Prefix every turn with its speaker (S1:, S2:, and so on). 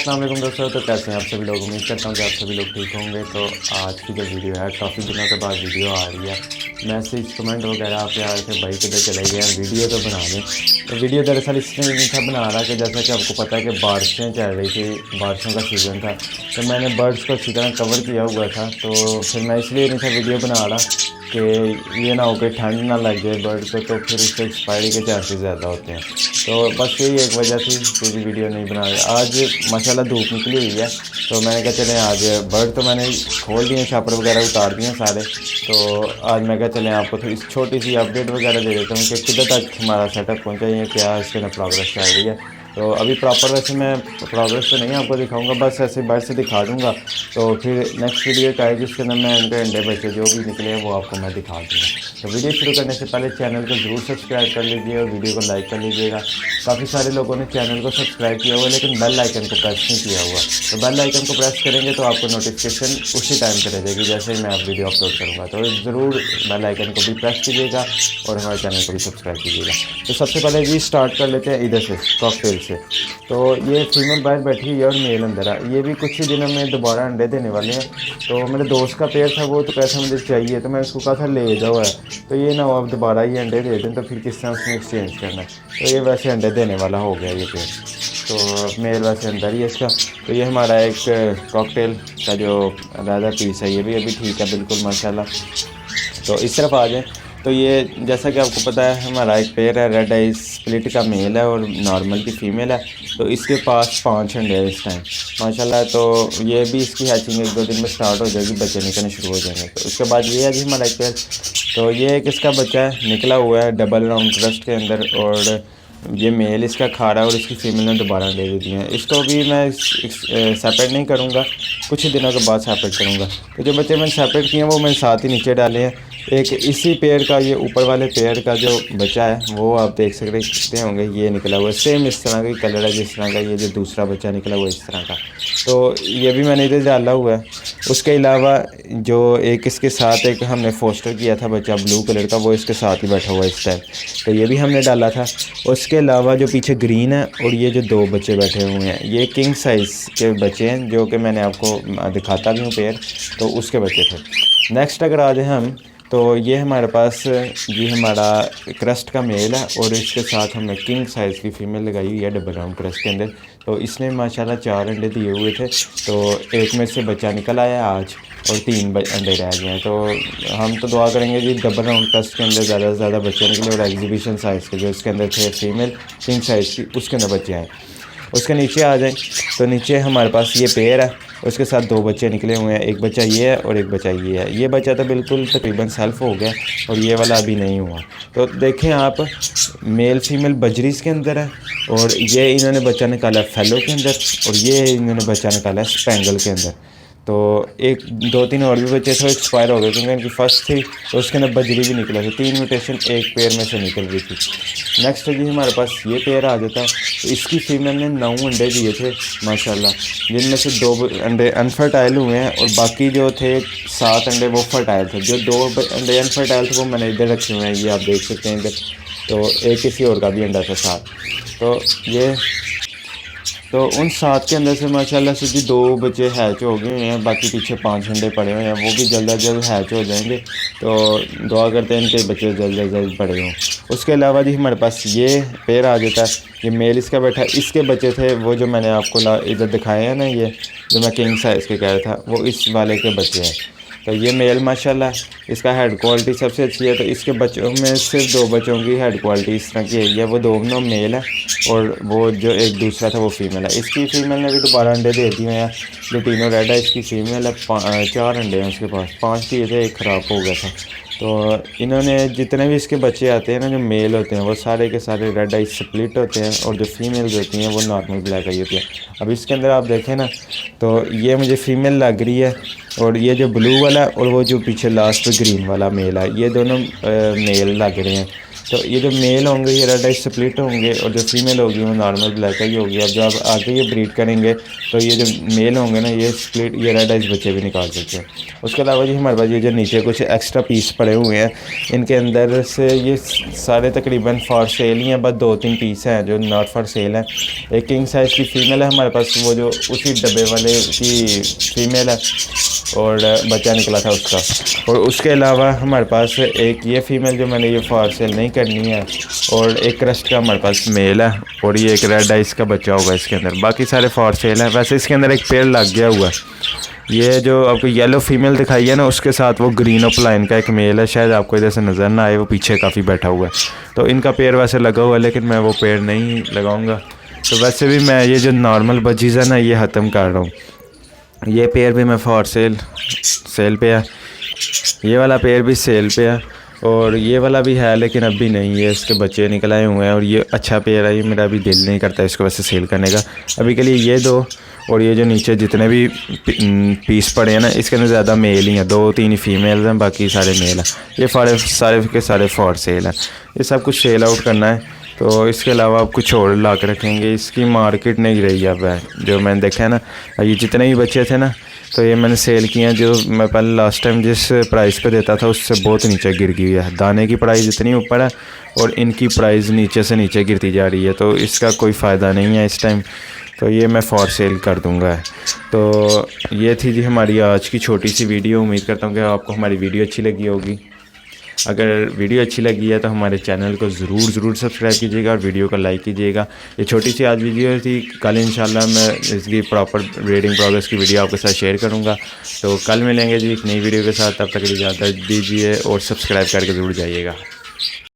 S1: अस्सलाम वालेकुम दोस्तों। तो कैसे हैं आप सभी लोग। उम्मीद करता हूँ कि आप सभी लोग ठीक होंगे। तो आज की जो वीडियो है काफ़ी दिनों के बाद वीडियो आ रही है। मैसेज कमेंट वगैरह आपके आ रहे थे भाई किधर चले गए हैं, वीडियो तो बना दें। तो वीडियो दरअसल इसलिए नहीं था बना रहा कि जैसा कि आपको पता है कि बारिशें चल रही थी, बारिशों का सीज़न था, तो मैंने बर्ड्स को अच्छी तरह कवर किया हुआ था। तो फिर मैं इसलिए नहीं था वीडियो बना रहा कि ये ना हो कि ठंड ना लग जाए बर्ड को, तो फिर उससे एक्सपायरी के चांसेस ज़्यादा होते हैं। तो बस यही एक वजह थी कि वीडियो नहीं बना रहे। आज माशाल्लाह धूप निकली हुई है, तो मैंने कहा चलें आज बर्ड तो मैंने खोल दिए, छापर वगैरह उतार दिए सारे। तो आज मैं कहा चलें आपको थोड़ी छोटी सी अपडेट वगैरह दे देता हूँ कि किधर तक हमारा सेटअप पहुँचा है, क्या इसके अंदर प्रोग्रेस चल रही है। तो अभी प्रॉपर वैसे मैं प्रोग्रेस तो नहीं आपको दिखाऊंगा, बस ऐसे बर्ड से दिखा दूंगा। तो फिर नेक्स्ट वीडियो एक आएगी जिसके अंदर मैं उनके अंडे बच्चे जो भी निकले हैं वो आपको मैं दिखा दूँगा। तो वीडियो शुरू करने से पहले चैनल को ज़रूर सब्सक्राइब कर लीजिए और वीडियो को लाइक कर लीजिएगा। काफ़ी सारे लोगों ने चैनल को सब्सक्राइब किया हुआ लेकिन बेल आइकन को प्रेस नहीं किया हुआ। तो बेल आइकन को प्रेस करेंगे तो आपको नोटिफिकेशन उसी टाइम पर रह जाएगी जैसे ही मैं आप वीडियो अपलोड करूँगा। तो ज़रूर बेल आइकन को भी प्रेस कीजिएगा और हमारे चैनल को भी सब्सक्राइब कीजिएगा। तो सबसे पहले जी स्टार्ट कर लेते हैं इधर से, कॉकटेल से। तो ये फीमेल बाहर बैठी हुई है और मेल अंदर है। ये भी कुछ ही दिनों में दोबारा अंडे देने वाले हैं। तो मेरे दोस्त का पेयर था, वो तो कैसा मुझे चाहिए, तो मैं उसको कहा था ले जाओ है। तो ये ना हो अब दोबारा ये अंडे दे दें तो फिर किस तरह उसमें एक्सचेंज करना है। तो ये वैसे अंडे देने वाला हो गया ये पेयर। तो मेल वैसे अंदर ही है इसका। तो ये हमारा एक कॉकटेल का जो अलग पीस है ये भी अभी ठीक है बिल्कुल माशाल्लाह। तो इस तरफ आ जाएँ। तो ये जैसा कि आपको पता है हमारा एक पेयर है, रेड आई स्प्लिट का मेल है और नॉर्मल की फ़ीमेल है। तो इसके पास 5 अंडे हैं इस टाइम माशाल्लाह। तो ये भी इसकी हैचिंग 1-2 दिन में स्टार्ट हो जाएगी, बच्चे निकलने शुरू हो जाएंगे। तो उसके बाद ये है जी हमारा एक पेयर। तो ये एक इसका बच्चा है निकला हुआ है डबल राउंड क्रस्ट के अंदर, और ये मेल इसका खा रहा है और इसकी फ़ीमेल ने दोबारा ले दी है। इसको भी मैं सेपरेट नहीं करूँगा, कुछ ही दिनों के बाद सेपरेट करूँगा। तो जो बच्चे मैंने सेपरेट किए हैं वो मैंने साथ ही नीचे डाले हैं। एक इसी पेयर का, ये ऊपर वाले पेयर का जो बच्चा है वो आप देख सकते होंगे, ये निकला हुआ है सेम इस तरह का कलर है जिस तरह का ये जो दूसरा बच्चा निकला हुआ है इस तरह का। तो ये भी मैंने इधर डाला हुआ है। उसके अलावा जो एक इसके साथ एक हमने फोस्टर किया था बच्चा ब्लू कलर का, वो इसके साथ ही बैठा हुआ है इस टाइम। तो ये भी हमने डाला था। उसके अलावा जो पीछे ग्रीन है और ये जो 2 बच्चे बैठे हुए हैं ये किंग साइज़ के बच्चे हैं, जो कि मैंने आपको दिखाता भी हूँ पेयर। तो उसके बच्चे थे। नेक्स्ट अगर आ जाए हम, तो ये हमारे पास ये हमारा क्रस्ट का मेल है और इसके साथ हमने किंग साइज़ की फ़ीमेल लगाई हुई है डबल राउंड क्रस्ट के अंदर। तो इसने माशाल्लाह 4 अंडे दिए हुए थे। तो एक में से बच्चा निकल आया आज और 3 अंडे रह गए हैं। तो हम तो दुआ करेंगे जी डबल राउंड क्रस्ट के अंदर ज़्यादा से ज़्यादा बच्चे निकले और एग्जीबिशन साइज़ के जो इसके अंदर थे फीमेल किंग साइज़ की उसके अंदर बच्चे आए। उसके नीचे आ जाएं तो नीचे हमारे पास ये पेयर है, उसके साथ 2 बच्चे निकले हुए हैं। एक बच्चा ये है और एक बच्चा ये है। ये बच्चा तो बिल्कुल तकरीबन सेल्फ हो गया और ये वाला अभी नहीं हुआ। तो देखें आप, मेल फीमेल बजरीज के अंदर है और ये इन्होंने बच्चा निकाला है फेलो के अंदर और ये इन्होंने बच्चा निकाला है स्पेंगल के अंदर। तो एक 2-3 और भी बच्चे थे एक्सपायर हो गए क्योंकि इनकी फर्स्ट थी, तो उसके अंदर बजरी भी निकला था। 3 म्यूटेशन एक पेयर में से निकल रही थी। नेक्स्ट जी हमारे पास ये पेयर आ जाता है। तो इसकी फीमेल ने 9 अंडे दिए थे माशाल्लाह, जिनमें से 2 अंडे अनफर्टाइल हुए हैं और बाकी जो थे 7 अंडे वो फर्टाइल थे। जो 2 अंडे अनफर्टाइल थे वो मैंने इधर रखे हुए हैं, ये आप देख सकते हैं इधर। तो एक किसी और का भी अंडा था साथ। तो ये तो उन 7 के अंदर से माशाल्लाह से जी 2 बच्चे हैच हो गए हैं, बाकी पीछे 5 अंडे पड़े हुए हैं, वो भी जल्द अज जल्द हैच हो जाएंगे। तो दुआ करते हैं इनके बच्चे जल्द अज जल्द बड़े हों। उसके अलावा जी हमारे पास ये पेयर आ जाता है। ये मेल इसका बैठा है, इसके बच्चे थे वो जो मैंने आपको इधर दिखाए हैं ना, ये जो मैं किंग साइज़ के कह रहा था वो इस वाले के बच्चे हैं। तो ये मेल माशाल्लाह इसका हेड क्वालिटी सबसे अच्छी है। तो इसके बच्चों में सिर्फ 2 बच्चों की हेड क्वालिटी इस तरह की है, वो दोनों मेल है और वो जो एक दूसरा था वो फीमेल है। इसकी फ़ीमेल ने भी दोबारा अंडे दे दिए हैं। लुटिनो रेड है इसकी फ़ीमेल है, 4 अंडे हैं उसके पास, 5 दिए थे, एक ख़राब हो गया था। तो इन्होंने जितने भी इसके बच्चे आते हैं ना जो मेल होते हैं वो सारे के सारे रेड आई स्प्लिट होते हैं और जो फीमेल्स होती हैं वो नॉर्मल ब्लैक आई होती है। अब इसके अंदर आप देखें ना, तो ये मुझे फ़ीमेल लग रही है और ये जो ब्लू वाला और वो जो पीछे लास्ट पे ग्रीन वाला मेल है, ये दोनों मेल लग रहे हैं। तो ये जो मेल होंगे ये रेड आइज स्प्लिट होंगे और जो फीमेल होगी वो नॉर्मल ब्लैक आई होगी। अब जब आगे ये ब्रीड करेंगे तो ये जो मेल होंगे ना ये स्प्लिट ये रेड आइज बच्चे भी निकाल सकते हैं। उसके अलावा जी हमारे पास ये जो नीचे कुछ एक्स्ट्रा पीस पड़े हुए हैं, इनके अंदर से ये सारे तकरीबन फॉर सेल ही हैं, बस 2-3 पीस हैं जो नॉट फॉर सेल हैं। एक किंग साइज़ की फ़ीमेल है हमारे पास, वो जो उसी डब्बे वाले की फ़ीमेल है और बच्चा निकला था उसका। और उसके अलावा हमारे पास एक ये फ़ीमेल जो मैंने ये फॉर सेल नहीं करनी है, और एक क्रस्ट का हमारे पास मेल है, और ये एक रेड आइस का बच्चा होगा इसके अंदर। बाकी सारे फॉर सेल हैं। वैसे इसके अंदर एक पेड़ लग गया हुआ है। ये जो आपको येलो फीमेल दिखाई है ना, उसके साथ वो ग्रीन ऑपलाइन का एक मेल है, शायद आपको इधर से नज़र ना आए, वो पीछे काफ़ी बैठा हुआ है। तो इनका पेड़ वैसे लगा हुआ है, लेकिन मैं वो पेड़ नहीं लगाऊंगा। तो वैसे भी मैं ये जो नॉर्मल बजीज़ है ना ये ख़त्म कर रहा हूँ। ये पेड़ भी मैं फॉर सेल पे है, ये वाला पेड़ भी सेल पे है, और ये वाला भी है लेकिन अभी नहीं है, इसके बच्चे निकल आए हुए हैं। और ये अच्छा पेड़ है, ये मेरा अभी दिल नहीं करता इसको वैसे सेल करने का। अभी के लिए ये दो, और ये जो नीचे जितने भी पीस पड़े हैं ना इसके अंदर ज़्यादा मेल ही हैं, 2-3 ही फीमेल हैं, बाकी सारे मेल हैं। ये सारे के सारे फॉर सेल हैं। ये सब कुछ सेल आउट करना है, तो इसके अलावा आप कुछ और ला के रखेंगे। इसकी मार्केट नहीं रही अब है, जो मैंने देखा है ना, ये जितने भी बच्चे थे ना तो ये मैंने सेल किए हैं। जो मैं पहले लास्ट टाइम जिस प्राइस पे देता था उससे बहुत नीचे गिर गई है। दाने की प्राइस इतनी ऊपर है और इनकी प्राइस नीचे से नीचे गिरती जा रही है, तो इसका कोई फ़ायदा नहीं है इस टाइम। तो ये मैं फॉर सेल कर दूंगा। तो ये थी जी हमारी आज की छोटी सी वीडियो। उम्मीद करता हूँ कि आपको हमारी वीडियो अच्छी लगी होगी। अगर वीडियो अच्छी लगी है तो हमारे चैनल को ज़रूर सब्सक्राइब कीजिएगा और वीडियो को लाइक कीजिएगा। ये छोटी सी आज वीडियो थी, कल इंशाल्लाह मैं इसकी प्रॉपर ब्रीडिंग प्रोग्रेस की वीडियो आपके साथ शेयर करूँगा। तो कल मिलेंगे जी एक नई वीडियो के साथ, तब तक इजाज़त दीजिए और सब्सक्राइब करके ज़रूर जाइएगा।